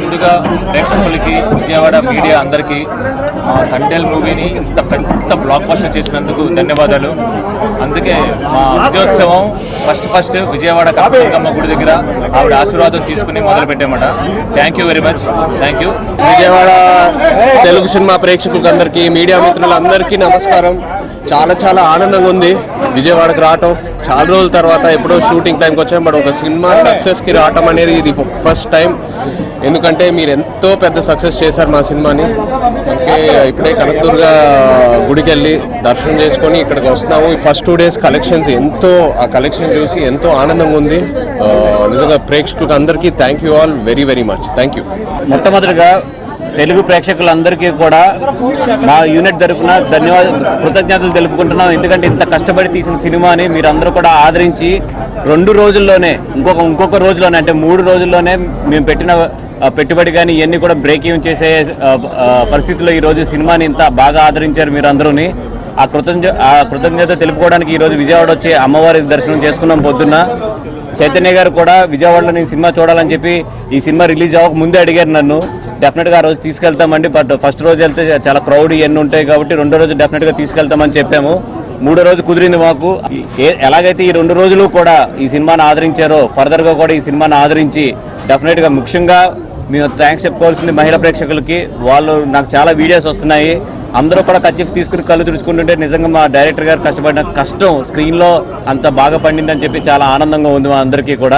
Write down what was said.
ముందుగా ప్రేక్షకులకి విజయవాడ మీడియా అందరికీ తండేల్ మూవీని ఇంత పెద్ద బ్లాక్ బస్టర్ చేసినందుకు ధన్యవాదాలు. అందుకే మా విజయోత్సవం ఫస్ట్ విజయవాడ కనకదుర్గమ్మ గుడి దగ్గర ఆవిడ ఆశీర్వాదం తీసుకుని మొదలు పెట్టామట. Thank you very much. Thank you. Vijayawada Telugu cinema ప్రేక్షకులకు అందరికీ, మీడియా మిత్రులందరికీ నమస్కారం. చాలా ఆనందంగా ఉంది విజయవాడకు రావటం. చాలా రోజుల తర్వాత ఎప్పుడో షూటింగ్ టైంకి వచ్చాం, బట్ ఒక సినిమా సక్సెస్కి రావటం అనేది ఇది ఫస్ట్ టైం. ఎందుకంటే మీరు ఎంతో పెద్ద సక్సెస్ చేశారు మా సినిమాని. అందుకే ఇప్పుడే కనకదుర్గ గుడికి వెళ్ళి దర్శనం చేసుకొని ఇక్కడికి వస్తున్నాము. ఫస్ట్ 2 days కలెక్షన్స్ ఆ కలెక్షన్ చూసి ఎంతో ఆనందంగా ఉంది. నిజంగా ప్రేక్షకులకు అందరికీ thank you all very much. Thank you. మొట్టమొదటిగా తెలుగు ప్రేక్షకులందరికీ కూడా మా యూనిట్ తరఫున కృతజ్ఞతలు తెలుపుకుంటున్నాం. ఎందుకంటే ఇంత కష్టపడి తీసిన సినిమాని మీరందరూ కూడా ఆదరించి 2 రోజుల్లోనే ఇంకొక రోజులోనే అంటే 3 రోజుల్లోనే మేము పెట్టిన పెట్టుబడి కానీ ఇవన్నీ కూడా బ్రేక్ ఈవెన్ చేసే పరిస్థితుల్లో ఈరోజు సినిమాని ఇంత బాగా ఆదరించారు మీరందరూని. ఆ కృతజ్ఞత తెలుపుకోవడానికి ఈరోజు విజయవాడ వచ్చి అమ్మవారి దర్శనం చేసుకున్నాం. పొద్దున్న చైతన్య గారు కూడా విజయవాడలో నేను సినిమా చూడాలని చెప్పి ఈ సినిమా రిలీజ్ అవ్వక ముందే అడిగారు నన్ను. డెఫినెట్గా ఆ రోజు తీసుకెళ్తామండి, బట్ ఫస్ట్ రోజు వెళ్తే చాలా క్రౌడ్ ఇవన్నీ ఉంటాయి కాబట్టి 2వ రోజు డెఫినెట్గా తీసుకెళ్తామని చెప్పాము. 3వ రోజు కుదిరింది మాకు. ఎలాగైతే ఈ 2 రోజులు కూడా ఈ సినిమాని ఆదరించారో ఫర్దర్గా కూడా ఈ సినిమాని ఆదరించి డెఫినెట్గా ముఖ్యంగా మేము థ్యాంక్స్ చెప్పుకోవాల్సింది మహిళా ప్రేక్షకులకి. వాళ్ళు నాకు చాలా వీడియోస్ వస్తున్నాయి, అందరూ కూడా కచ్చిఫ్ తీసుకుని కళ్ళు తుడుచుకుంటుంటే నిజంగా మా డైరెక్టర్ గారు కష్టపడిన కష్టం స్క్రీన్లో అంత బాగా పండిందని చెప్పి చాలా ఆనందంగా ఉంది మా అందరికీ కూడా.